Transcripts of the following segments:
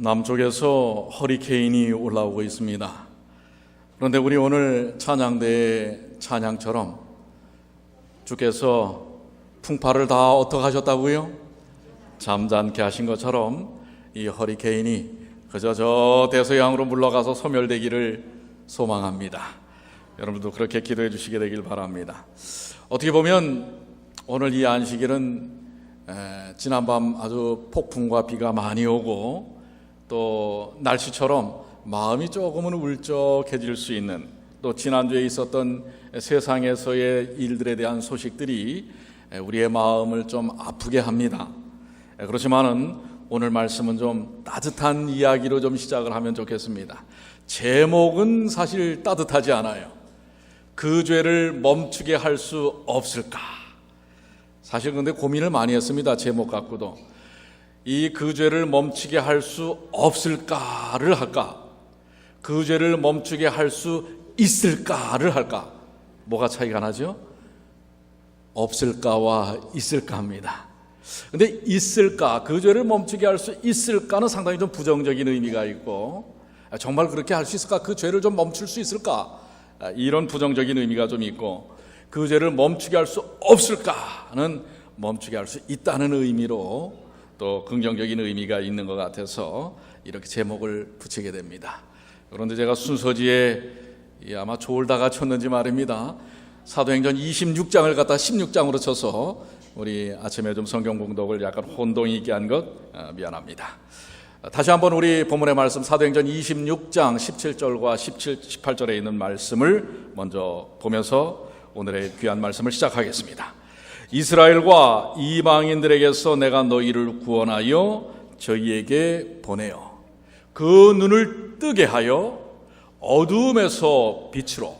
남쪽에서 허리케인이 올라오고 있습니다. 그런데 우리 오늘 찬양대의 찬양처럼 주께서 풍파를 다 어떻게 하셨다고요? 잠잠케 하신 것처럼 이 허리케인이 그저 저 대서양으로 물러가서 소멸되기를 소망합니다. 여러분도 그렇게 기도해 주시게 되길 바랍니다. 어떻게 보면 오늘 이 안식일은 지난밤 아주 폭풍과 비가 많이 오고 또 날씨처럼 마음이 조금은 울적해질 수 있는, 또 지난주에 있었던 세상에서의 일들에 대한 소식들이 우리의 마음을 좀 아프게 합니다. 그렇지만은 오늘 말씀은 좀 따뜻한 이야기로 좀 시작을 하면 좋겠습니다. 제목은 사실 따뜻하지 않아요. 그 죄를 멈추게 할 수 없을까? 사실 근데 고민을 많이 했습니다. 제목 갖고도. 이 그 죄를 멈추게 할 수 없을까를 할까? 그 죄를 멈추게 할 수 있을까를 할까? 뭐가 차이가 나죠? 없을까와 있을까입니다. 근데 있을까, 그 죄를 멈추게 할 수 있을까는 상당히 좀 부정적인 의미가 있고, 정말 그렇게 할 수 있을까? 그 죄를 좀 멈출 수 있을까? 이런 부정적인 의미가 좀 있고, 그 죄를 멈추게 할 수 없을까는 멈추게 할 수 있다는 의미로 또 긍정적인 의미가 있는 것 같아서 이렇게 제목을 붙이게 됩니다. 그런데 제가 순서지에 아마 졸다가 쳤는지 말입니다. 사도행전 26장을 갖다 16장으로 쳐서 우리 아침에 좀 성경 공독을 약간 혼동이 있게 한 것 미안합니다. 다시 한번 우리 본문의 말씀 사도행전 26장 17절과 18절에 있는 말씀을 먼저 보면서 오늘의 귀한 말씀을 시작하겠습니다. 이스라엘과 이방인들에게서 내가 너희를 구원하여 저희에게 보내어 그 눈을 뜨게 하여 어두움에서 빛으로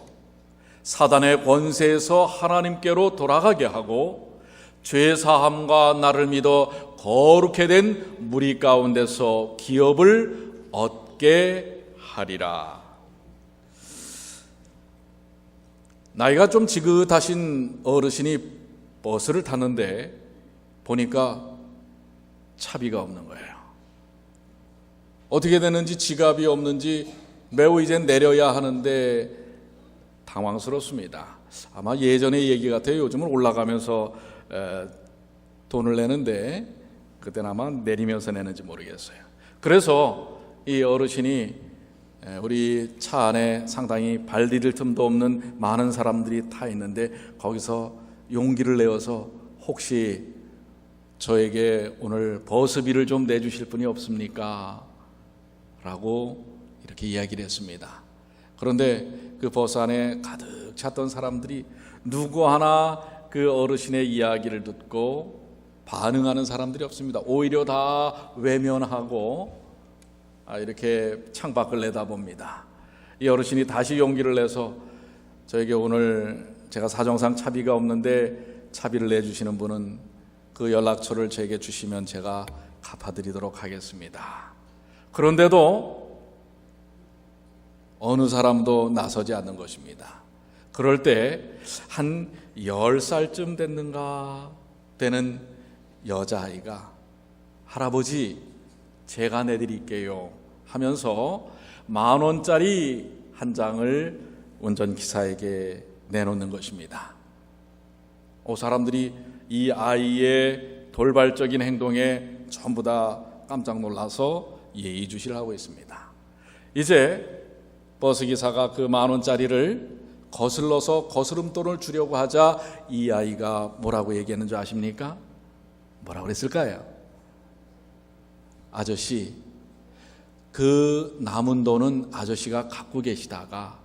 사단의 권세에서 하나님께로 돌아가게 하고 죄사함과 나를 믿어 거룩해 된 무리 가운데서 기업을 얻게 하리라. 나이가 좀 지긋하신 어르신이 버스를 탔는데 보니까 차비가 없는 거예요. 어떻게 되는지, 지갑이 없는지 매우 이제 내려야 하는데 당황스럽습니다. 아마 예전의 얘기 같아요. 요즘은 올라가면서 돈을 내는데 그때는 아마 내리면서 내는지 모르겠어요. 그래서 이 어르신이 우리 차 안에 상당히 발 디딜 틈도 없는 많은 사람들이 타 있는데 거기서 용기를 내어서 혹시 저에게 오늘 버스비를 좀 내주실 분이 없습니까? 라고 이렇게 이야기를 했습니다. 그런데 그 버스 안에 가득 찼던 사람들이 누구 하나 그 어르신의 이야기를 듣고 반응하는 사람들이 없습니다. 오히려 다 외면하고 이렇게 창밖을 내다봅니다. 이 어르신이 다시 용기를 내서 저에게 오늘 제가 사정상 차비가 없는데 차비를 내주시는 분은 그 연락처를 제게 주시면 제가 갚아드리도록 하겠습니다. 그런데도 어느 사람도 나서지 않는 것입니다. 그럴 때 한 10살쯤 됐는가 되는 여자아이가 할아버지 제가 내드릴게요 하면서 10,000원짜리 한 장을 운전기사에게 내놓는 것입니다. 사람들이 이 아이의 돌발적인 행동에 전부 다 깜짝 놀라서 예의주시를 하고 있습니다. 이제 버스기사가 그 10,000원짜리를 거슬러서 거스름돈을 주려고 하자 이 아이가 뭐라고 얘기했는지 아십니까? 뭐라고 그랬을까요? 아저씨, 그 남은 돈은 아저씨가 갖고 계시다가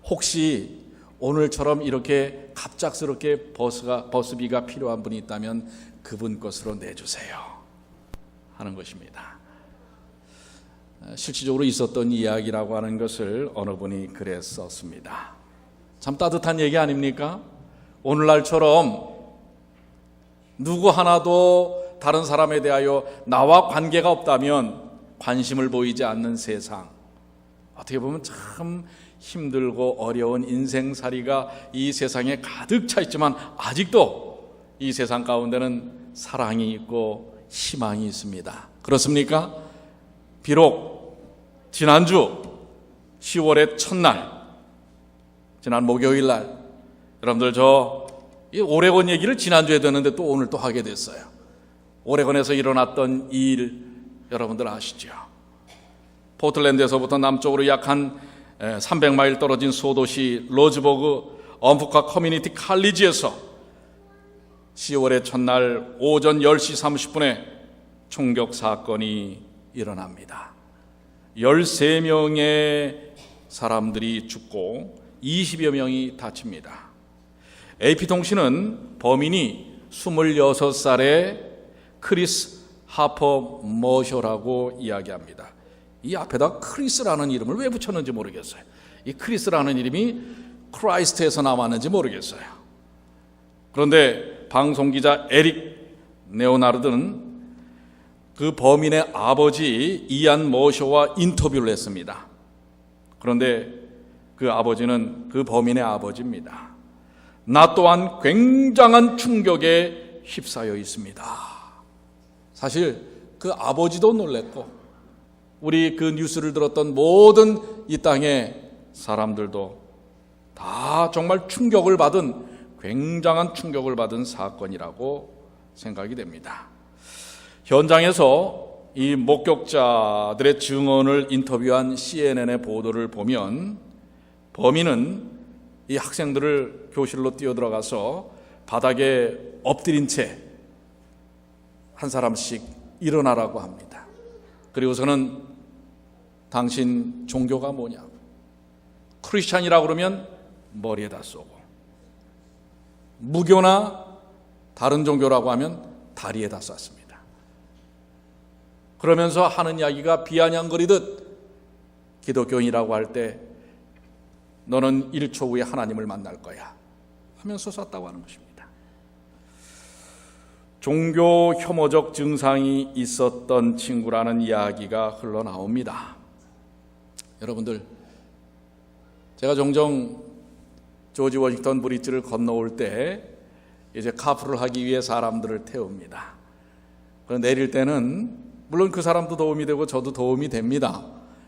혹시 오늘처럼 이렇게 갑작스럽게 버스비가 필요한 분이 있다면 그분 것으로 내주세요 하는 것입니다. 실질적으로 있었던 이야기라고 하는 것을 어느 분이 그랬었습니다. 참 따뜻한 얘기 아닙니까? 오늘날처럼 누구 하나도 다른 사람에 대하여 나와 관계가 없다면 관심을 보이지 않는 세상, 어떻게 보면 참 힘들고 어려운 인생살이가 이 세상에 가득 차 있지만 아직도 이 세상 가운데는 사랑이 있고 희망이 있습니다. 그렇습니까? 비록 지난주 10월의 첫날, 지난 목요일 날, 여러분들 이 오레곤 얘기를 지난주에 했는데 또 오늘 또 하게 됐어요. 오레곤에서 일어났던 일 여러분들 아시죠? 포틀랜드에서부터 남쪽으로 약 한 300마일 떨어진 소도시 로즈버그 엄프카 커뮤니티 칼리지에서 10월의 첫날 오전 10시 30분에 총격 사건이 일어납니다. 13명의 사람들이 죽고 20여 명이 다칩니다. AP통신은 범인이 26살의 크리스 하퍼 머셔라고 이야기합니다. 이 앞에다 크리스라는 이름을 왜 붙였는지 모르겠어요. 이 크리스라는 이름이 크라이스트에서 나왔는지 모르겠어요. 그런데 방송기자 에릭 네오나르드는 그 범인의 아버지 이안 머셔와 인터뷰를 했습니다. 그런데 그 아버지는 그 범인의 아버지입니다. 나 또한 굉장한 충격에 휩싸여 있습니다. 사실 그 아버지도 놀랬고 우리 그 뉴스를 들었던 모든 이 땅의 사람들도 다 정말 충격을 받은, 굉장한 충격을 받은 사건이라고 생각이 됩니다. 현장에서 이 목격자들의 증언을 인터뷰한 CNN의 보도를 보면 범인은 이 학생들을 교실로 뛰어들어가서 바닥에 엎드린 채 한 사람씩 일어나라고 합니다. 그리고서는 당신 종교가 뭐냐고, 크리스찬이라고 그러면 머리에다 쏘고, 무교나 다른 종교라고 하면 다리에다 쐈습니다. 그러면서 하는 이야기가 비아냥거리듯 기독교인이라고 할 때 너는 1초 후에 하나님을 만날 거야 하면서 쐈다고 하는 것입니다. 종교 혐오적 증상이 있었던 친구라는 이야기가 흘러나옵니다. 여러분들, 제가 종종 조지 워싱턴 브리지를 건너올 때 이제 카풀을 하기 위해 사람들을 태웁니다. 그런데 내릴 때는 물론 그 사람도 도움이 되고 저도 도움이 됩니다.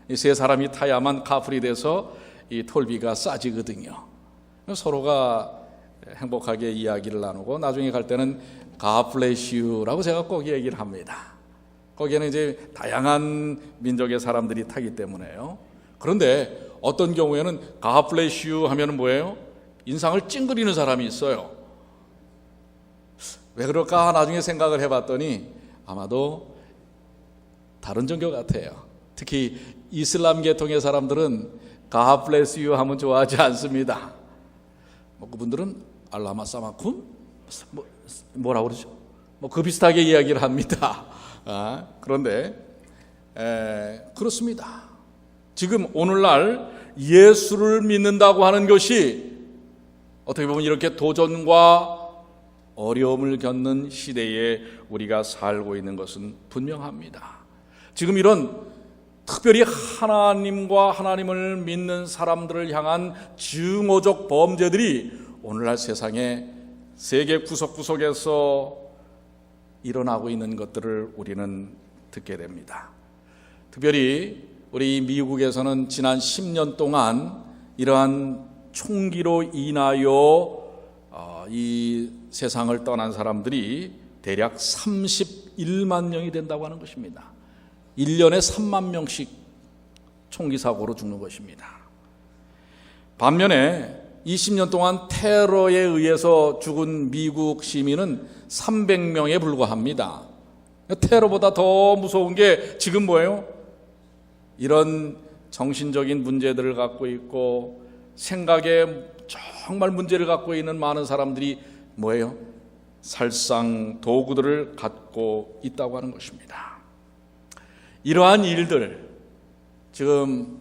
이 세 사람이 타야만 카풀이 돼서 이 톨비가 싸지거든요. 서로가 행복하게 이야기를 나누고 나중에 갈 때는 God bless you라고 제가 꼭 얘기를 합니다. 거기에는 이제 다양한 민족의 사람들이 타기 때문에요. 그런데 어떤 경우에는 God bless you 하면은 뭐예요? 인상을 찡그리는 사람이 있어요. 왜 그럴까 나중에 생각을 해봤더니 아마도 다른 종교 같아요. 특히 이슬람 계통의 사람들은 God bless you 하면 좋아하지 않습니다. 그분들은 알라마 사마쿰? 뭐라고 그러죠? 그 비슷하게 이야기를 합니다. 그런데 그렇습니다. 지금 오늘날 예수를 믿는다고 하는 것이 어떻게 보면 이렇게 도전과 어려움을 겪는 시대에 우리가 살고 있는 것은 분명합니다. 지금 이런 특별히 하나님과 하나님을 믿는 사람들을 향한 증오적 범죄들이 오늘날 세상에 세계 구석구석에서 일어나고 있는 것들을 우리는 듣게 됩니다. 특별히 우리 미국에서는 지난 10년 동안 이러한 총기로 인하여 이 세상을 떠난 사람들이 대략 31만 명이 된다고 하는 것입니다. 1년에 3만 명씩 총기 사고로 죽는 것입니다. 반면에 20년 동안 테러에 의해서 죽은 미국 시민은 300명에 불과합니다. 테러보다 더 무서운 게 지금 뭐예요? 이런 정신적인 문제들을 갖고 있고 생각에 정말 문제를 갖고 있는 많은 사람들이 뭐예요? 살상 도구들을 갖고 있다고 하는 것입니다. 이러한 일들, 지금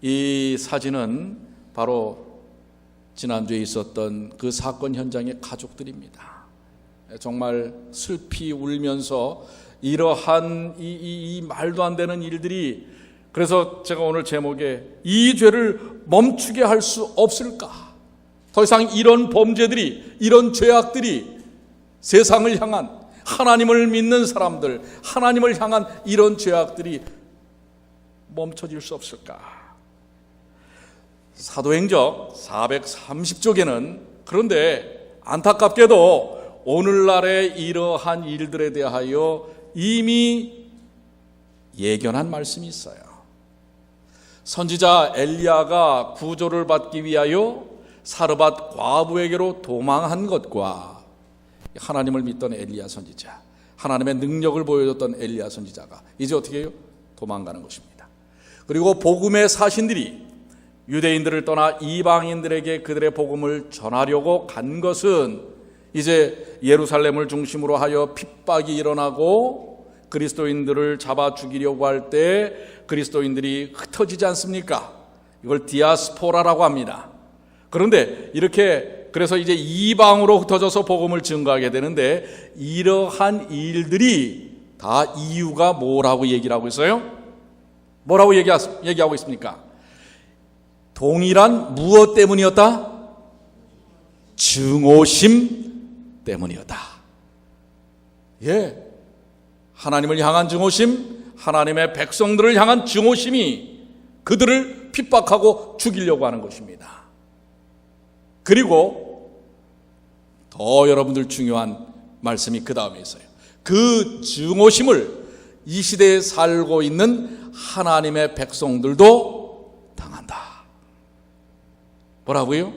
이 사진은 바로 지난주에 있었던 그 사건 현장의 가족들입니다. 정말 슬피 울면서 이러한 이 말도 안 되는 일들이, 그래서 제가 오늘 제목에 이 죄를 멈추게 할 수 없을까? 더 이상 이런 범죄들이, 이런 죄악들이 세상을 향한, 하나님을 믿는 사람들, 하나님을 향한 이런 죄악들이 멈춰질 수 없을까? 사도행전 430쪽에는 그런데 안타깝게도 오늘날의 이러한 일들에 대하여 이미 예견한 말씀이 있어요. 선지자 엘리야가 구조를 받기 위하여 사르밧 과부에게로 도망한 것과 하나님을 믿던 엘리야 선지자, 하나님의 능력을 보여줬던 엘리야 선지자가 이제 어떻게 해요? 도망가는 것입니다. 그리고 복음의 사신들이 유대인들을 떠나 이방인들에게 그들의 복음을 전하려고 간 것은 이제 예루살렘을 중심으로 하여 핍박이 일어나고 그리스도인들을 잡아 죽이려고 할 때 그리스도인들이 흩어지지 않습니까? 이걸 디아스포라라고 합니다. 그런데 이렇게 그래서 이제 이방으로 흩어져서 복음을 증거하게 되는데 이러한 일들이 다 이유가 뭐라고 얘기를 하고 있어요? 뭐라고 얘기하고 있습니까? 동일한 무엇 때문이었다? 증오심 때문이었다. 예, 하나님을 향한 증오심, 하나님의 백성들을 향한 증오심이 그들을 핍박하고 죽이려고 하는 것입니다. 그리고 더 여러분들 중요한 말씀이 그 다음에 있어요. 그 증오심을 이 시대에 살고 있는 하나님의 백성들도 당한다. 뭐라고요?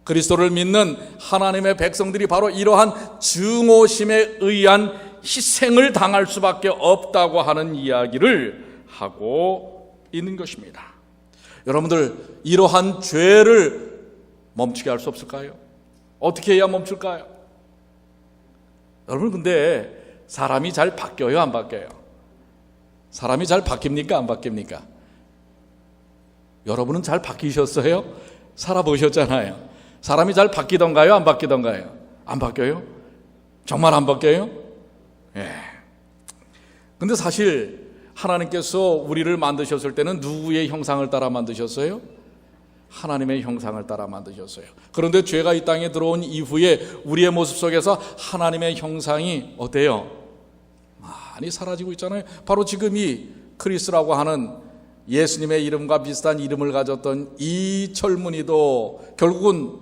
그리스도를 믿는 하나님의 백성들이 바로 이러한 증오심에 의한 희생을 당할 수밖에 없다고 하는 이야기를 하고 있는 것입니다. 여러분들, 이러한 죄를 멈추게 할 수 없을까요? 어떻게 해야 멈출까요? 여러분, 근데 사람이 잘 바뀌어요, 안 바뀌어요? 사람이 잘 바뀝니까, 안 바뀝니까? 여러분은 잘 바뀌셨어요? 살아보셨잖아요. 사람이 잘 바뀌던가요, 안 바뀌던가요? 안 바뀌어요? 정말 안 바뀌어요? 예. 근데 사실 하나님께서 우리를 만드셨을 때는 누구의 형상을 따라 만드셨어요? 하나님의 형상을 따라 만드셨어요. 그런데 죄가 이 땅에 들어온 이후에 우리의 모습 속에서 하나님의 형상이 어때요? 많이 사라지고 있잖아요. 바로 지금 이 크리스라고 하는 예수님의 이름과 비슷한 이름을 가졌던 이 젊은이도 결국은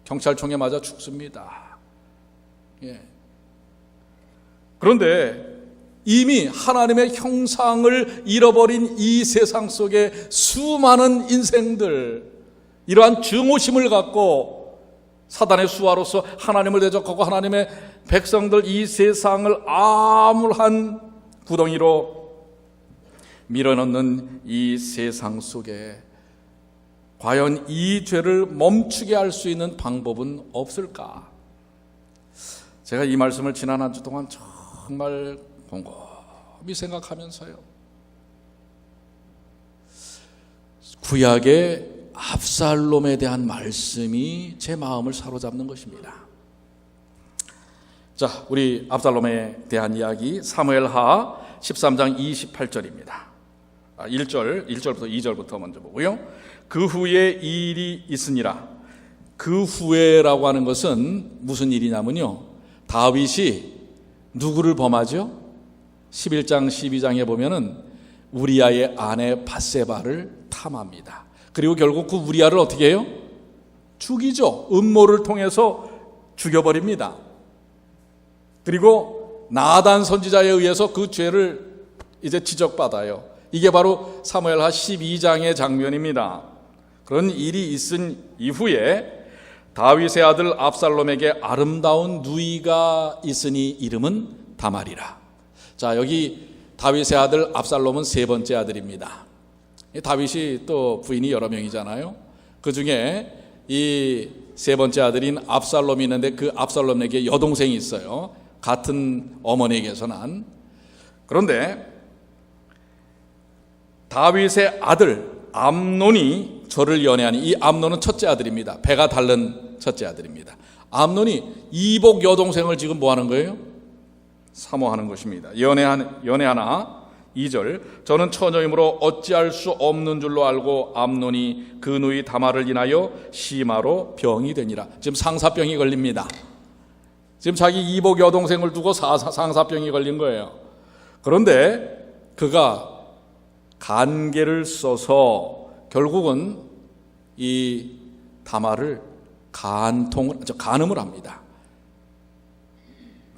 경찰총에 맞아 죽습니다. 예. 그런데 이미 하나님의 형상을 잃어버린 이 세상 속에 수많은 인생들, 이러한 증오심을 갖고 사단의 수하로서 하나님을 대적하고 하나님의 백성들, 이 세상을 암울한 구덩이로 밀어넣는 이 세상 속에 과연 이 죄를 멈추게 할 수 있는 방법은 없을까? 제가 이 말씀을 지난 한 주 동안 정말 곰곰이 생각하면서요, 구약의 압살롬에 대한 말씀이 제 마음을 사로잡는 것입니다. 자, 우리 압살롬에 대한 이야기 사무엘하 13장 28절입니다. 1절부터 2절부터 먼저 보고요. 그 후에 이 일이 있으니라. 그 후에라고 하는 것은 무슨 일이냐면요, 다윗이 누구를 범하죠? 11장 12장에 보면은 우리아의 아내 밧세바를 탐합니다. 그리고 결국 그 우리아를 어떻게 해요? 죽이죠. 음모를 통해서 죽여버립니다. 그리고 나단 선지자에 의해서 그 죄를 이제 지적받아요. 이게 바로 사무엘하 12장의 장면입니다. 그런 일이 있은 이후에 다윗의 아들 압살롬에게 아름다운 누이가 있으니 이름은 다말이라. 자, 여기 다윗의 아들 압살롬은 세 번째 아들입니다. 다윗이 또 부인이 여러 명이잖아요. 그 중에 이 세 번째 아들인 압살롬이 있는데 그 압살롬에게 여동생이 있어요. 같은 어머니에게서 난. 그런데 다윗의 아들 암논이 저를 연애하니, 이 암논은 첫째 아들입니다. 배가 다른 첫째 아들입니다. 암논이 이복 여동생을 지금 뭐 하는 거예요? 사모하는 것입니다. 연애하나 2절, 저는 처녀이므로 어찌할 수 없는 줄로 알고 암논이 그 누이 다말을 인하여 시마로 병이 되니라. 지금 상사병이 걸립니다. 지금 자기 이복 여동생을 두고 상사병이 걸린 거예요. 그런데 그가 간계를 써서 결국은 이 다말을 간음을 합니다.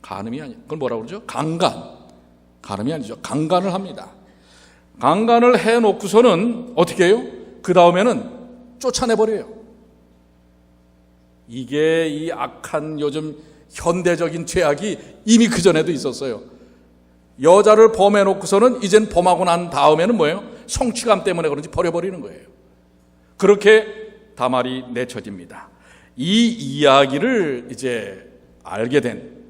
간음이 아니, 그걸 뭐라고 그러죠? 간음이 아니죠. 강간을 합니다. 강간을 해놓고서는 어떻게 해요? 그 다음에는 쫓아내버려요. 이게 이 악한 요즘 현대적인 죄악이 이미 그전에도 있었어요. 여자를 범해놓고서는 이젠 범하고 난 다음에는 뭐예요? 성취감 때문에 그런지 버려버리는 거예요. 그렇게 다말이 내쳐집니다. 이 이야기를 이제 알게 된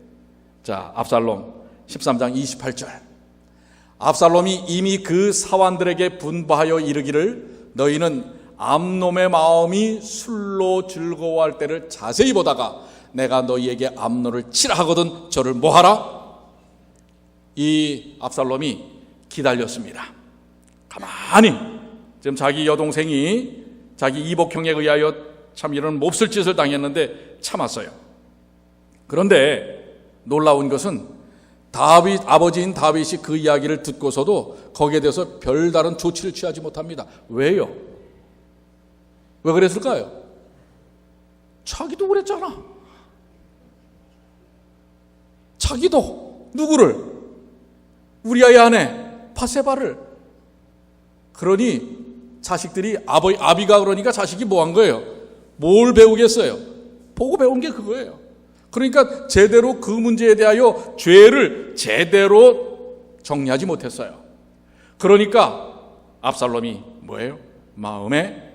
압살롬 13장 28절. 압살롬이 이미 그 사환들에게 분부하여 이르기를 너희는 암놈의 마음이 술로 즐거워할 때를 자세히 보다가 내가 너희에게 암논을 치라 하거든 저를 뭐하라? 이 압살롬이 기다렸습니다. 가만히 지금 자기 여동생이 자기 이복형에 의하여 참 이런 몹쓸 짓을 당했는데 참았어요. 그런데 놀라운 것은 아버지인 다윗이 그 이야기를 듣고서도 거기에 대해서 별다른 조치를 취하지 못합니다. 왜요? 왜 그랬을까요? 자기도 그랬잖아. 자기도 누구를? 우리아의 아내 바세바를. 그러니 자식들이 아비가 그러니까 자식이 뭐 한 거예요? 뭘 배우겠어요? 보고 배운 게 그거예요. 그러니까 제대로 그 문제에 대하여 죄를 제대로 정리하지 못했어요. 그러니까 압살롬이 뭐예요? 마음에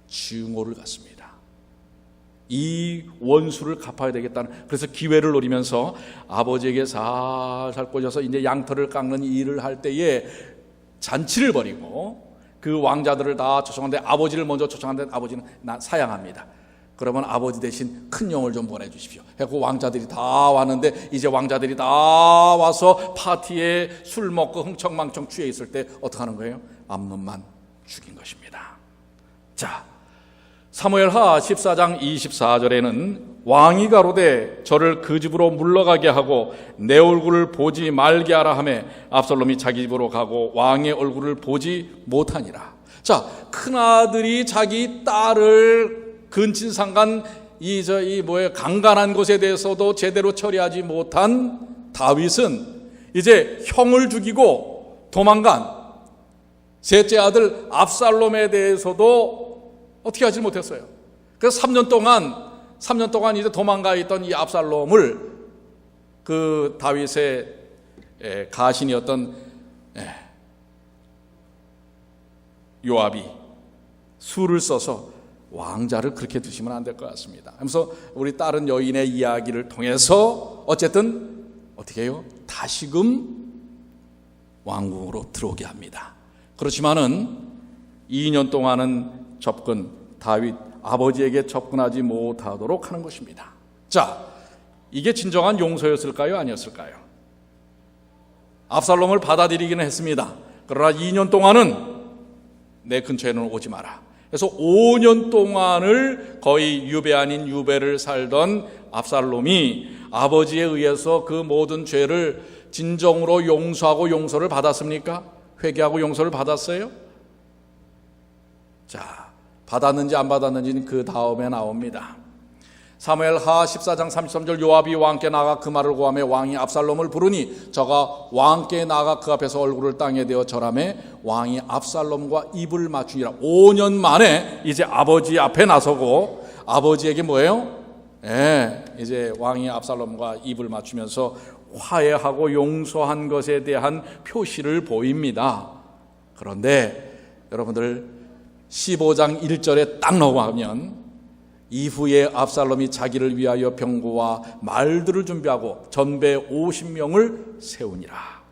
증오를 갖습니다. 이 원수를 갚아야 되겠다는, 그래서 기회를 노리면서 아버지에게 살살 꽂아서 이제 양털을 깎는 일을 할 때에 잔치를 벌이고 그 왕자들을 다 초청하는데 아버지를 먼저 초청하는데 아버지는 나 사양합니다. 그러면 아버지 대신 큰 용을 좀 보내주십시오. 해고 왕자들이 다 왔는데 이제 왕자들이 다 와서 파티에 술 먹고 흥청망청 취해 있을 때 어떻게 하는 거예요? 암논만 죽인 것입니다. 자, 사무엘하 14장 24절에는 왕이 가로되 저를 그 집으로 물러가게 하고 내 얼굴을 보지 말게 하라 하며 압살롬이 자기 집으로 가고 왕의 얼굴을 보지 못하니라. 자, 큰아들이 자기 딸을 근친상간 강간한 것에 대해서도 제대로 처리하지 못한 다윗은 이제 형을 죽이고 도망간 셋째 아들 압살롬에 대해서도 어떻게 하지 못했어요. 그래서 3년 동안 이제 도망가 있던 이 압살롬을 그 다윗의 가신이었던 요압이 수를 써서 왕자를 그렇게 두시면 안 될 것 같습니다. 하면서 우리 다른 여인의 이야기를 통해서 어쨌든 어떻게 해요? 다시금 왕궁으로 들어오게 합니다. 그렇지만은 2년 동안은 다윗 아버지에게 접근하지 못하도록 하는 것입니다. 자, 이게 진정한 용서였을까요? 아니었을까요? 압살롬을 받아들이기는 했습니다. 그러나 2년 동안은 내 근처에는 오지 마라. 그래서 5년 동안을 거의 유배 아닌 유배를 살던 압살롬이 아버지에 의해서 그 모든 죄를 진정으로 용서하고 용서를 받았습니까? 회개하고 용서를 받았어요? 자, 받았는지 안 받았는지는 그 다음에 나옵니다. 사무엘하 14장 33절 요압이 왕께 나가 그 말을 고하며 왕이 압살롬을 부르니 저가 왕께 나가 그 앞에서 얼굴을 땅에 대어 절하며 왕이 압살롬과 입을 맞추니라. 5년 만에 이제 아버지 앞에 나서고 아버지에게 뭐예요? 이제 왕이 압살롬과 입을 맞추면서 화해하고 용서한 것에 대한 표시를 보입니다. 그런데 여러분들 15장 1절에 딱 넘어가면 이후에 압살롬이 자기를 위하여 병거와 말들을 준비하고 전배 50명을 세우니라.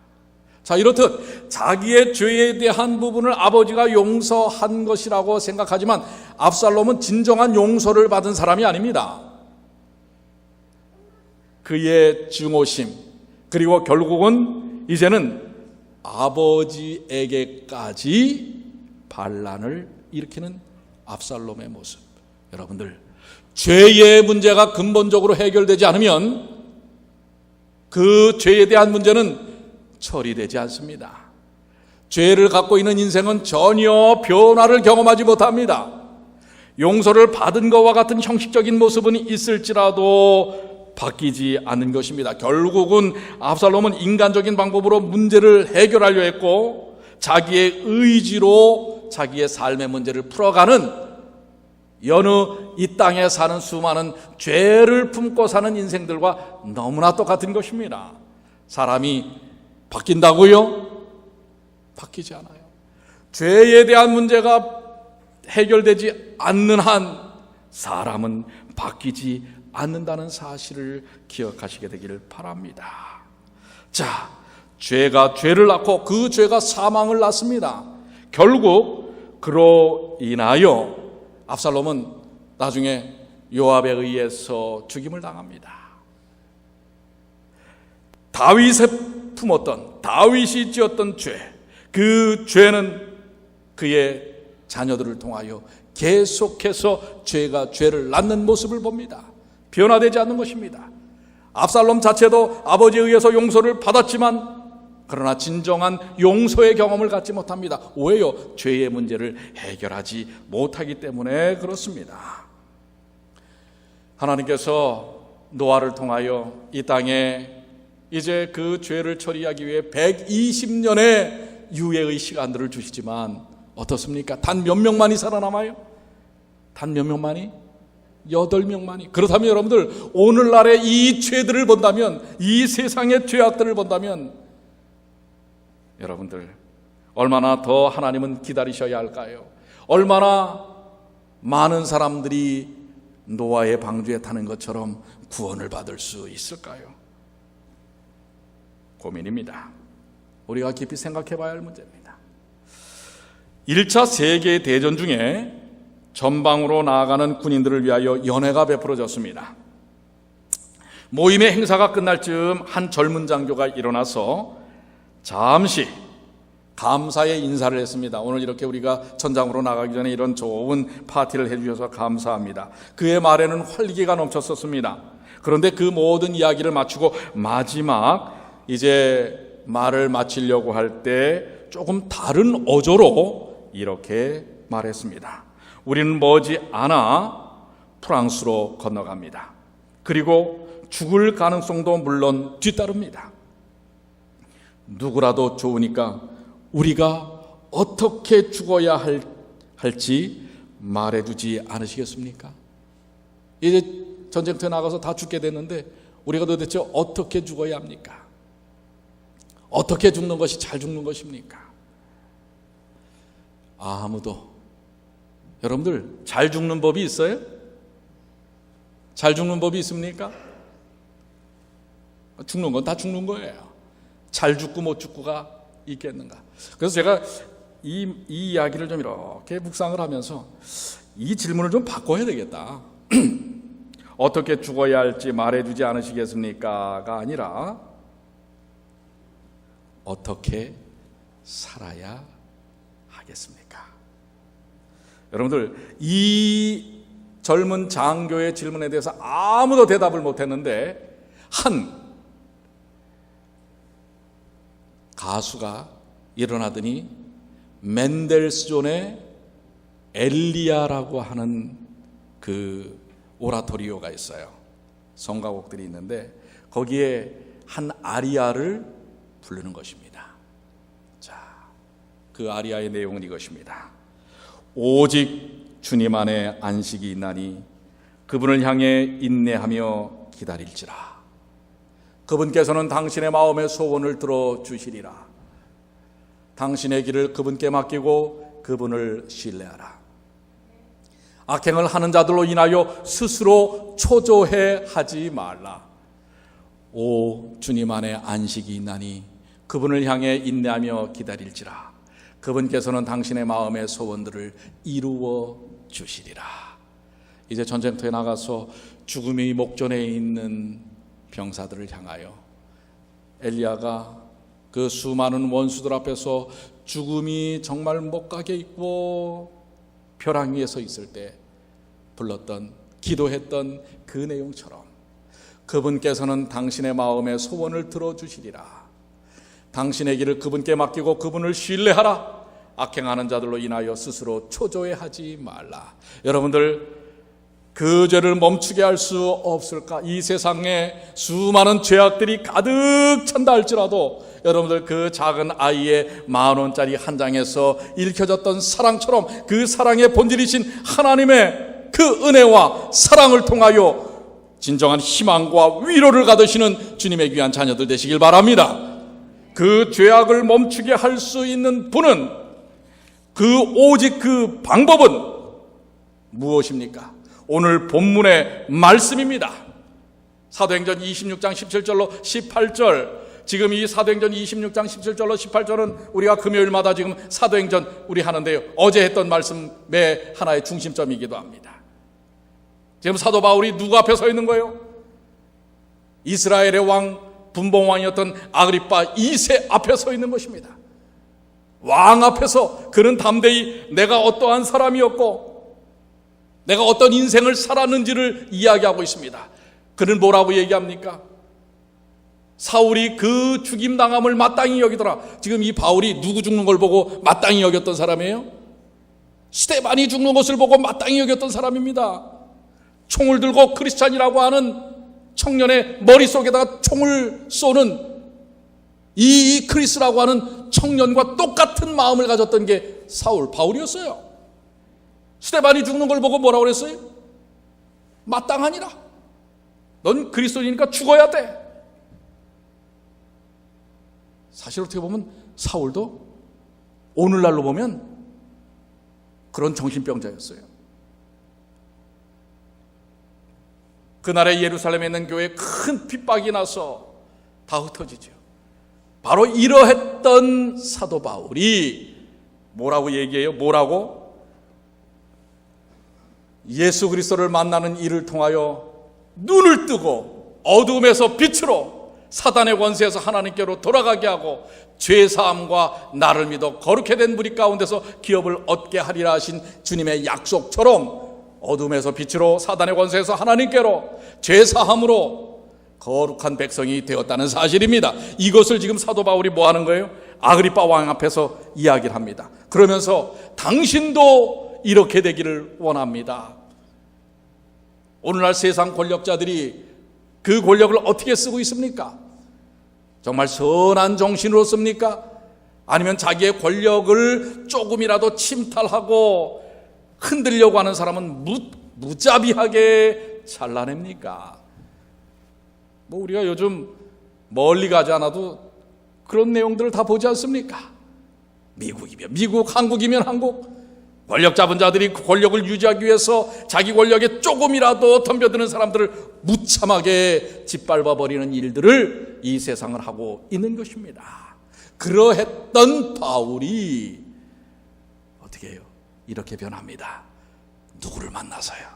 자, 이렇듯 자기의 죄에 대한 부분을 아버지가 용서한 것이라고 생각하지만 압살롬은 진정한 용서를 받은 사람이 아닙니다. 그의 증오심, 그리고 결국은 이제는 아버지에게까지 반란을 일으키는 압살롬의 모습. 여러분들, 죄의 문제가 근본적으로 해결되지 않으면 그 죄에 대한 문제는 처리되지 않습니다. 죄를 갖고 있는 인생은 전혀 변화를 경험하지 못합니다. 용서를 받은 것과 같은 형식적인 모습은 있을지라도 바뀌지 않는 것입니다. 결국은 압살롬은 인간적인 방법으로 문제를 해결하려 했고 자기의 의지로 자기의 삶의 문제를 풀어가는 여느 이 땅에 사는 수많은 죄를 품고 사는 인생들과 너무나 똑같은 것입니다. 사람이 바뀐다고요? 바뀌지 않아요. 죄에 대한 문제가 해결되지 않는 한 사람은 바뀌지 않는다는 사실을 기억하시게 되기를 바랍니다. 자, 죄가 죄를 낳고 그 죄가 사망을 낳습니다. 결국 그로 인하여 압살롬은 나중에 요압에 의해서 죽임을 당합니다. 다윗이 품었던, 다윗이 지었던 죄, 그 죄는 그의 자녀들을 통하여 계속해서 죄가 죄를 낳는 모습을 봅니다. 변화되지 않는 것입니다. 압살롬 자체도 아버지에 의해서 용서를 받았지만 그러나 진정한 용서의 경험을 갖지 못합니다. 왜요? 죄의 문제를 해결하지 못하기 때문에 그렇습니다. 하나님께서 노아를 통하여 이 땅에 이제 그 죄를 처리하기 위해 120년의 유예의 시간들을 주시지만 어떻습니까? 단 몇 명만이 살아남아요? 단 몇 명만이? 8명만이. 그렇다면 여러분들 오늘날의 이 죄들을 본다면, 이 세상의 죄악들을 본다면 여러분들 얼마나 더 하나님은 기다리셔야 할까요? 얼마나 많은 사람들이 노아의 방주에 타는 것처럼 구원을 받을 수 있을까요? 고민입니다. 우리가 깊이 생각해 봐야 할 문제입니다. 1차 세계대전 중에 전방으로 나아가는 군인들을 위하여 연회가 베풀어졌습니다. 모임의 행사가 끝날 즈음 한 젊은 장교가 일어나서 잠시 감사의 인사를 했습니다. 오늘 이렇게 우리가 전장으로 나가기 전에 이런 좋은 파티를 해주셔서 감사합니다. 그의 말에는 활기가 넘쳤었습니다. 그런데 그 모든 이야기를 마치고 마지막 이제 말을 마치려고 할 때 조금 다른 어조로 이렇게 말했습니다. 우리는 머지 않아 프랑스로 건너갑니다. 그리고 죽을 가능성도 물론 뒤따릅니다. 누구라도 좋으니까 우리가 어떻게 죽어야 할지 말해주지 않으시겠습니까? 이제 전쟁터에 나가서 다 죽게 됐는데 우리가 도대체 어떻게 죽어야 합니까? 어떻게 죽는 것이 잘 죽는 것입니까? 아무도. 여러분들 잘 죽는 법이 있어요? 잘 죽는 법이 있습니까? 죽는 건 다 죽는 거예요. 잘 죽고 못 죽고가 있겠는가? 그래서 제가 이 이야기를 좀 이렇게 묵상을 하면서 이 질문을 좀 바꿔야 되겠다. 어떻게 죽어야 할지 말해주지 않으시겠습니까?가 아니라 어떻게 살아야 하겠습니까? 여러분들 이 젊은 장교의 질문에 대해서 아무도 대답을 못했는데 한 가수가 일어나더니 맨델스존의 엘리야라고 하는 그 오라토리오가 있어요. 성가곡들이 있는데 거기에 한 아리아를 부르는 것입니다. 자, 그 아리아의 내용은 이것입니다. 오직 주님 안에 안식이 있나니 그분을 향해 인내하며 기다릴지라. 그분께서는 당신의 마음의 소원을 들어주시리라. 당신의 길을 그분께 맡기고 그분을 신뢰하라. 악행을 하는 자들로 인하여 스스로 초조해 하지 말라. 오 주님 안에 안식이 있나니 그분을 향해 인내하며 기다릴지라. 그분께서는 당신의 마음의 소원들을 이루어 주시리라. 이제 전쟁터에 나가서 죽음이 목전에 있는 병사들을 향하여 엘리야가 그 수많은 원수들 앞에서 죽음이 정말 못 가게 있고 벼랑 위에 서 있을 때 불렀던 기도했던 그 내용처럼 그분께서는 당신의 마음의 소원을 들어주시리라. 당신의 길을 그분께 맡기고 그분을 신뢰하라. 악행하는 자들로 인하여 스스로 초조해하지 말라. 여러분들, 그 죄를 멈추게 할 수 없을까? 이 세상에 수많은 죄악들이 가득 찬다 할지라도 여러분들, 그 작은 아이의 10,000원짜리 한 장에서 읽혀졌던 사랑처럼 그 사랑의 본질이신 하나님의 그 은혜와 사랑을 통하여 진정한 희망과 위로를 가지시는 주님의 귀한 자녀들 되시길 바랍니다. 그 죄악을 멈추게 할 수 있는 분은, 오직 그 방법은 무엇입니까? 오늘 본문의 말씀입니다. 사도행전 26장 17절로 18절. 지금 이 사도행전 26장 17절로 18절은 우리가 금요일마다 지금 사도행전 우리 하는데요, 어제 했던 말씀의 하나의 중심점이기도 합니다. 지금 사도 바울이 누구 앞에 서 있는 거예요? 이스라엘의 왕, 분봉왕이었던 아그리파 2세 앞에 서 있는 것입니다. 왕 앞에서 그는 담대히 내가 어떠한 사람이었고 내가 어떤 인생을 살았는지를 이야기하고 있습니다. 그는 뭐라고 얘기합니까? 사울이 그 죽임당함을 마땅히 여기더라. 지금 이 바울이 누구 죽는 걸 보고 마땅히 여겼던 사람이에요? 스데반이 죽는 것을 보고 마땅히 여겼던 사람입니다. 총을 들고 크리스찬이라고 하는 청년의 머릿속에다가 총을 쏘는 이 크리스라고 하는 청년과 똑같은 마음을 가졌던 게 바울이었어요. 스데반이 죽는 걸 보고 뭐라고 그랬어요? 마땅하니라. 넌 그리스도인이니까 죽어야 돼. 사실 어떻게 보면 사울도 오늘날로 보면 그런 정신병자였어요. 그날의 예루살렘에 있는 교회에 큰 핍박이 나서 다 흩어지죠. 바로 이러했던 사도 바울이 뭐라고 얘기해요? 뭐라고? 예수 그리스도를 만나는 일을 통하여 눈을 뜨고 어둠에서 빛으로, 사단의 권세에서 하나님께로 돌아가게 하고 죄사함과 나를 믿어 거룩해 된 무리 가운데서 기업을 얻게 하리라 하신 주님의 약속처럼 어둠에서 빛으로, 사단의 권세에서 하나님께로, 죄사함으로 거룩한 백성이 되었다는 사실입니다. 이것을 지금 사도 바울이 뭐 하는 거예요? 아그리파 왕 앞에서 이야기를 합니다. 그러면서 당신도 이렇게 되기를 원합니다. 오늘날 세상 권력자들이 그 권력을 어떻게 쓰고 있습니까? 정말 선한 정신으로 씁니까? 아니면 자기의 권력을 조금이라도 침탈하고 흔들려고 하는 사람은 무자비하게 잘라냅니까? 우리가 요즘 멀리 가지 않아도 그런 내용들을 다 보지 않습니까? 미국이면 미국, 한국이면 한국. 권력 잡은 자들이 그 권력을 유지하기 위해서 자기 권력에 조금이라도 덤벼드는 사람들을 무참하게 짓밟아버리는 일들을 이 세상을 하고 있는 것입니다. 그러했던 바울이 어떻게 해요? 이렇게 변합니다. 누구를 만나서요?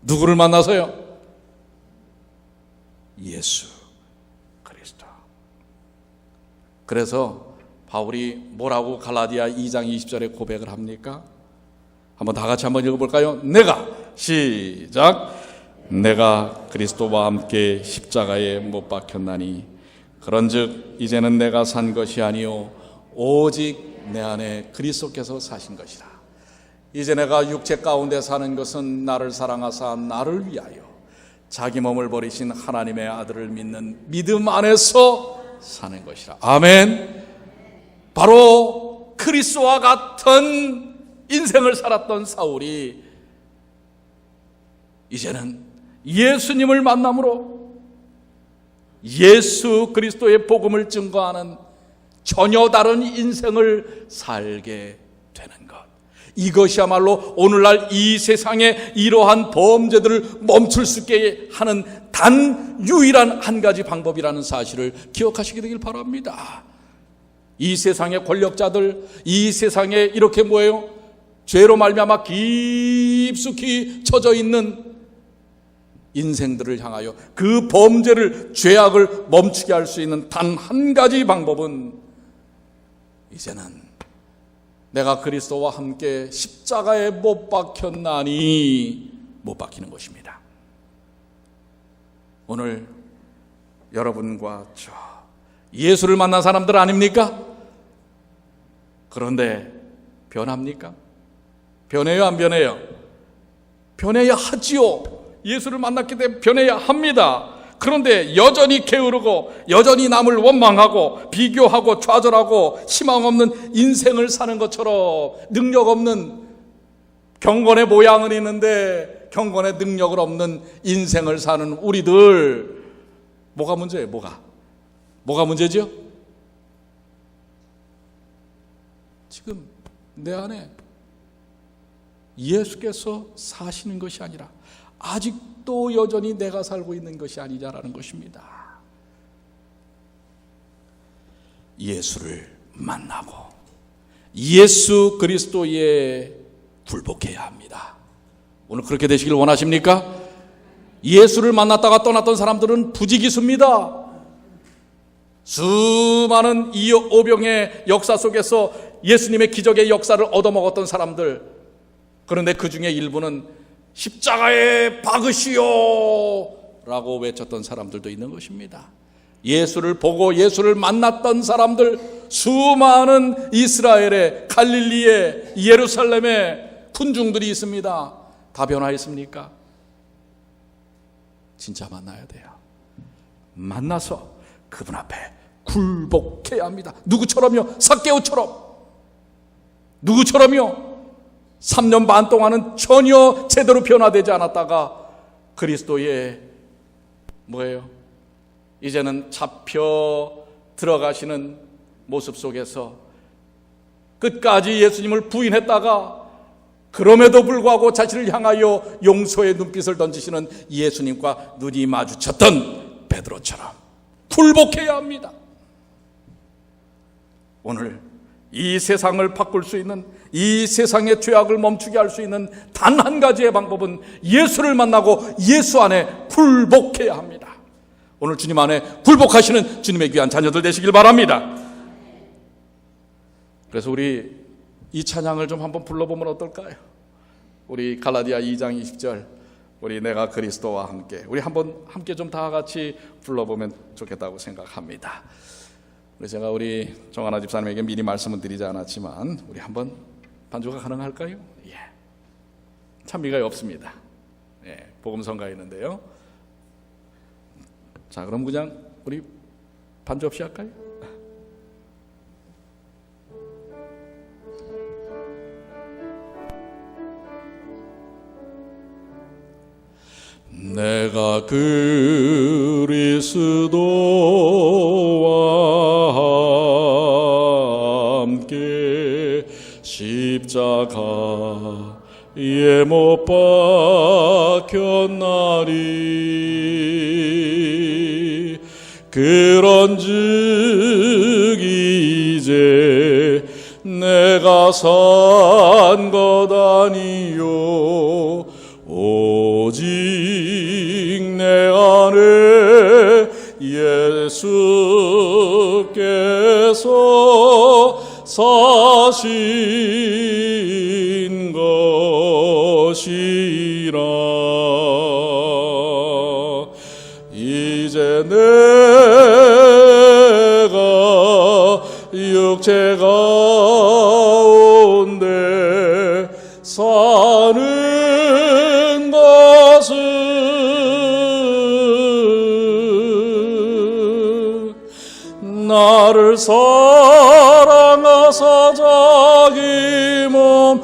누구를 만나서요? 예수 그리스도. 그래서 바울이 뭐라고 갈라디아 2장 20절에 고백을 합니까? 한번 다 같이 한번 읽어볼까요? 시작. 내가 그리스도와 함께 십자가에 못 박혔나니 그런즉 이제는 내가 산 것이 아니요 오직 내 안에 그리스도께서 사신 것이라. 이제 내가 육체 가운데 사는 것은 나를 사랑하사 나를 위하여 자기 몸을 버리신 하나님의 아들을 믿는 믿음 안에서 사는 것이라. 아멘. 바로 그리스도와 같은 인생을 살았던 사울이 이제는 예수님을 만남으로 예수 그리스도의 복음을 증거하는 전혀 다른 인생을 살게 되는 것. 이것이야말로 오늘날 이 세상에 이러한 범죄들을 멈출 수 있게 하는 단 유일한 한 가지 방법이라는 사실을 기억하시게 되길 바랍니다. 이 세상의 권력자들, 이 세상에 이렇게 뭐예요? 죄로 말미암아 깊숙이 젖어 있는 인생들을 향하여 그 범죄를, 죄악을 멈추게 할 수 있는 단 한 가지 방법은 이제는 내가 그리스도와 함께 십자가에 못 박혔나니 못 박히는 것입니다. 오늘 여러분과 저 예수를 만난 사람들 아닙니까? 그런데 변합니까? 변해요, 안 변해요? 변해야 하지요. 예수를 만났기 때문에 변해야 합니다. 그런데 여전히 게으르고 여전히 남을 원망하고 비교하고 좌절하고 희망 없는 인생을 사는 것처럼 능력 없는, 경건의 모양은 있는데 경건의 능력을 없는 인생을 사는 우리들, 뭐가 문제예요? 뭐가 문제죠? 지금 내 안에 예수께서 사시는 것이 아니라 아직도 여전히 내가 살고 있는 것이 아니냐라는 것입니다. 예수를 만나고 예수 그리스도에 굴복해야 합니다. 오늘 그렇게 되시길 원하십니까? 예수를 만났다가 떠났던 사람들은 부지기수입니다. 수많은 이오병의 역사 속에서 예수님의 기적의 역사를 얻어먹었던 사람들, 그런데 그 중에 일부는 십자가에 박으시오 라고 외쳤던 사람들도 있는 것입니다. 예수를 보고 예수를 만났던 사람들, 수많은 이스라엘에, 갈릴리에, 예루살렘에 군중들이 있습니다. 다 변화했습니까? 진짜 만나야 돼요. 만나서 그분 앞에 굴복해야 합니다. 누구처럼요? 삭개오처럼. 누구처럼요? 3년 반 동안은 전혀 제대로 변화되지 않았다가 그리스도의 뭐예요? 이제는 잡혀 들어가시는 모습 속에서 끝까지 예수님을 부인했다가 그럼에도 불구하고 자신을 향하여 용서의 눈빛을 던지시는 예수님과 눈이 마주쳤던 베드로처럼 굴복해야 합니다. 오늘 이 세상을 바꿀 수 있는, 이 세상의 죄악을 멈추게 할 수 있는 단 한 가지의 방법은 예수를 만나고 예수 안에 굴복해야 합니다. 오늘 주님 안에 굴복하시는 주님의 귀한 자녀들 되시길 바랍니다. 그래서 우리 이 찬양을 좀 한번 불러보면 어떨까요? 우리 갈라디아 2장 20절, 우리 내가 그리스도와 함께, 우리 한번 함께 좀 다 같이 불러보면 좋겠다고 생각합니다. 제가 우리 정하나 집사님에게 미리 말씀은 드리지 않았지만 우리 한번 반주가 가능할까요? 예. 찬미가 없습니다. 예, 복음성가 있는데요. 자, 그럼 그냥 우리 반주 없이 할까요? 내가 그리스도와 함께 십자가에 못 박혔나니 그런즉 이제 내가 산 것 아니요 오직 내 안에 예수께서 사신 것이라. 이제 내가 육체 가운데 사는 것은 나를 사랑하사 자기 몸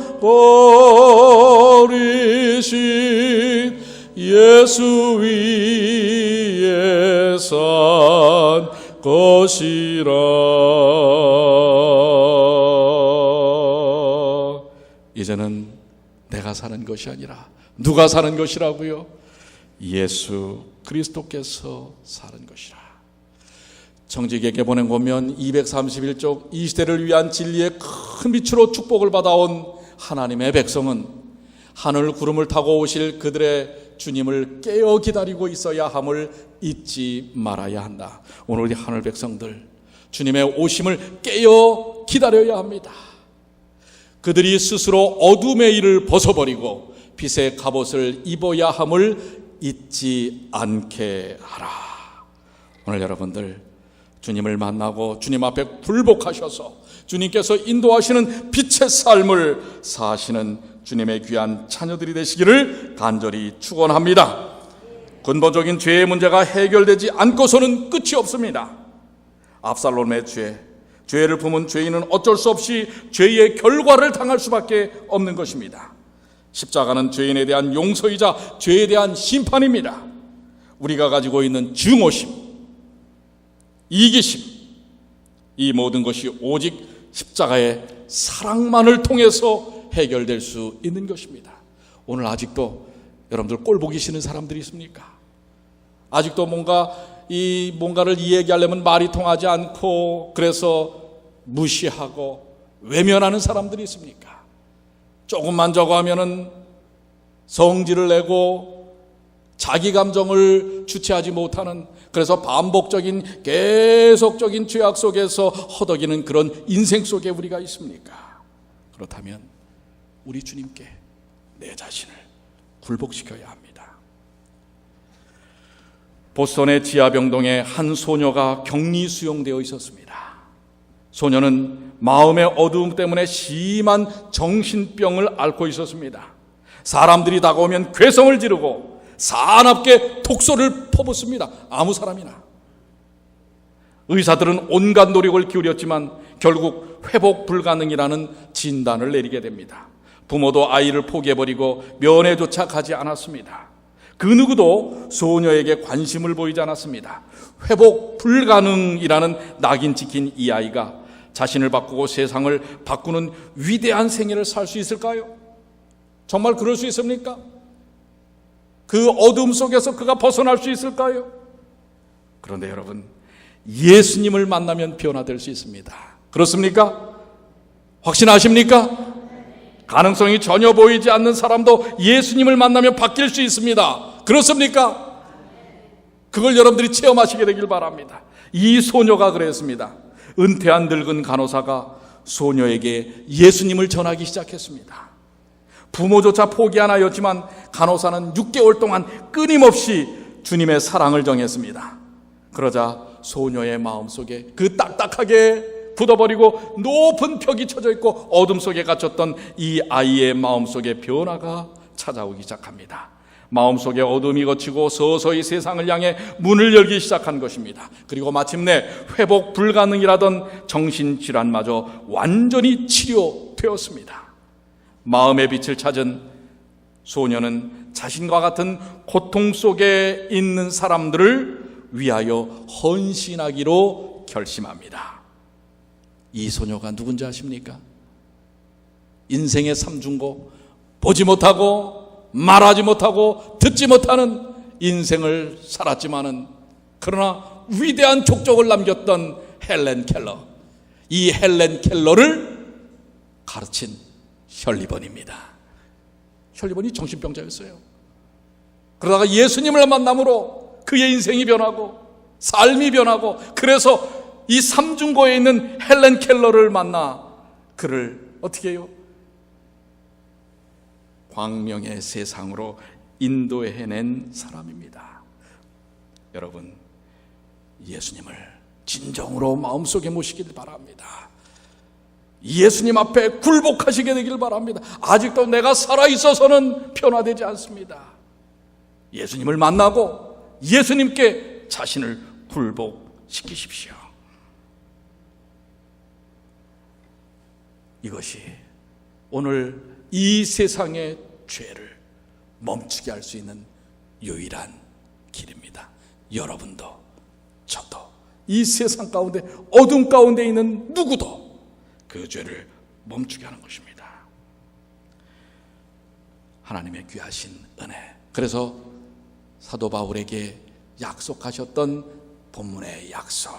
버리신 예수 위에 산 것이라. 이제는 내가 사는 것이 아니라 누가 사는 것이라고요? 예수 그리스도께서 사는 것이라. 청지기에게 보낸 거면 231쪽 이 시대를 위한 진리의 큰 빛으로 축복을 받아온 하나님의 백성은 하늘 구름을 타고 오실 그들의 주님을 깨어 기다리고 있어야 함을 잊지 말아야 한다. 오늘 우리 하늘 백성들 주님의 오심을 깨어 기다려야 합니다. 그들이 스스로 어둠의 일을 벗어버리고 빛의 갑옷을 입어야 함을 잊지 않게 하라. 오늘 여러분들 주님을 만나고 주님 앞에 굴복하셔서 주님께서 인도하시는 빛의 삶을 사시는 주님의 귀한 자녀들이 되시기를 간절히 축원합니다. 근본적인 죄의 문제가 해결되지 않고서는 끝이 없습니다. 압살롬의 죄를 품은 죄인은 어쩔 수 없이 죄의 결과를 당할 수밖에 없는 것입니다. 십자가는 죄인에 대한 용서이자 죄에 대한 심판입니다. 우리가 가지고 있는 증오심, 이기심, 이 모든 것이 오직 십자가의 사랑만을 통해서 해결될 수 있는 것입니다. 오늘 아직도 여러분들 꼴 보기 싫은 사람들이 있습니까? 아직도 뭔가를 이야기하려면 말이 통하지 않고 그래서 무시하고 외면하는 사람들이 있습니까? 조금만 저거 하면은 성질을 내고 자기 감정을 주체하지 못하는, 그래서 반복적인 계속적인 죄악 속에서 허덕이는 그런 인생 속에 우리가 있습니까? 그렇다면 우리 주님께 내 자신을 굴복시켜야 합니다. 보스턴의 지하병동에 한 소녀가 격리 수용되어 있었습니다. 소녀는 마음의 어두움 때문에 심한 정신병을 앓고 있었습니다. 사람들이 다가오면 괴성을 지르고 사납게 독소를 퍼붓습니다. 아무 사람이나. 의사들은 온갖 노력을 기울였지만 결국 회복 불가능이라는 진단을 내리게 됩니다. 부모도 아이를 포기해버리고 면회조차 가지 않았습니다. 그 누구도 소녀에게 관심을 보이지 않았습니다. 회복 불가능이라는 낙인 찍힌 이 아이가 자신을 바꾸고 세상을 바꾸는 위대한 생애를 살 수 있을까요? 정말 그럴 수 있습니까? 그 어둠 속에서 그가 벗어날 수 있을까요? 그런데 여러분, 예수님을 만나면 변화될 수 있습니다. 그렇습니까? 확신하십니까? 가능성이 전혀 보이지 않는 사람도 예수님을 만나면 바뀔 수 있습니다. 그렇습니까? 그걸 여러분들이 체험하시게 되길 바랍니다. 이 소녀가 그랬습니다. 은퇴한 늙은 간호사가 소녀에게 예수님을 전하기 시작했습니다. 부모조차 포기한 아이였지만 간호사는 6개월 동안 끊임없이 주님의 사랑을 정했습니다. 그러자 소녀의 마음속에 그 딱딱하게 굳어버리고 높은 벽이 쳐져 있고 어둠 속에 갇혔던 이 아이의 마음속에 변화가 찾아오기 시작합니다. 마음속에 어둠이 걷히고 서서히 세상을 향해 문을 열기 시작한 것입니다. 그리고 마침내 회복 불가능이라던 정신질환마저 완전히 치료되었습니다. 마음의 빛을 찾은 소녀는 자신과 같은 고통 속에 있는 사람들을 위하여 헌신하기로 결심합니다. 이 소녀가 누군지 아십니까? 인생의 삼중고, 보지 못하고 말하지 못하고 듣지 못하는 인생을 살았지만은 그러나 위대한 족적을 남겼던 헬렌 켈러, 이 헬렌 켈러를 가르친 셜리번입니다. 셜리번이 정신병자였어요. 그러다가 예수님을 만남으로 그의 인생이 변하고 삶이 변하고, 그래서 이 삼중고에 있는 헬렌 켈러를 만나 그를 어떻게 해요? 광명의 세상으로 인도해낸 사람입니다. 여러분, 예수님을 진정으로 마음속에 모시길 바랍니다. 예수님 앞에 굴복하시게 되길 바랍니다. 아직도 내가 살아있어서는 변화되지 않습니다. 예수님을 만나고 예수님께 자신을 굴복시키십시오. 이것이 오늘 이 세상의 죄를 멈추게 할 수 있는 유일한 길입니다. 여러분도 저도 이 세상 가운데 어둠 가운데 있는 누구도 그 죄를 멈추게 하는 것입니다. 하나님의 귀하신 은혜. 그래서 사도 바울에게 약속하셨던 본문의 약속,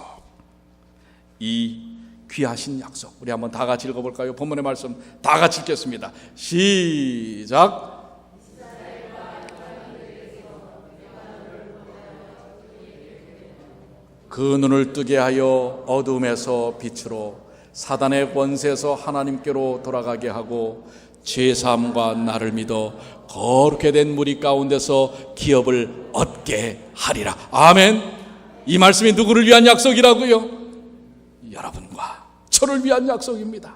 이 귀하신 약속, 우리 한번 다 같이 읽어볼까요? 본문의 말씀 다 같이 읽겠습니다. 시작. 그 눈을 뜨게 하여 어둠에서 빛으로, 사단의 권세에서 하나님께로 돌아가게 하고 죄사함과 나를 믿어 거룩게 된 무리 가운데서 기업을 얻게 하리라. 아멘. 이 말씀이 누구를 위한 약속이라고요? 여러분과 저를 위한 약속입니다.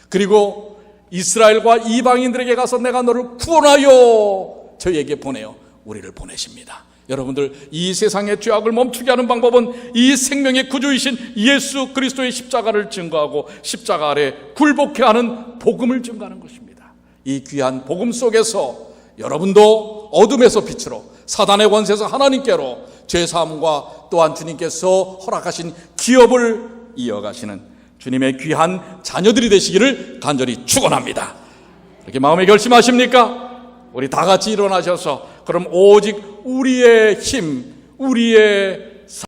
그리고 이스라엘과 이방인들에게 가서 내가 너를 구원하여 저희에게 보내어 우리를 보내십니다. 여러분들, 이 세상의 죄악을 멈추게 하는 방법은 이 생명의 구주이신 예수 그리스도의 십자가를 증거하고 십자가 아래 굴복해 하는 복음을 증거하는 것입니다. 이 귀한 복음 속에서 여러분도 어둠에서 빛으로, 사단의 권세에서 하나님께로, 죄사함과 또한 주님께서 허락하신 기업을 이어가시는 주님의 귀한 자녀들이 되시기를 간절히 축원합니다. 이렇게 마음에 결심하십니까? 우리 다 같이 일어나셔서 그럼 오직 우리의 힘, 우리의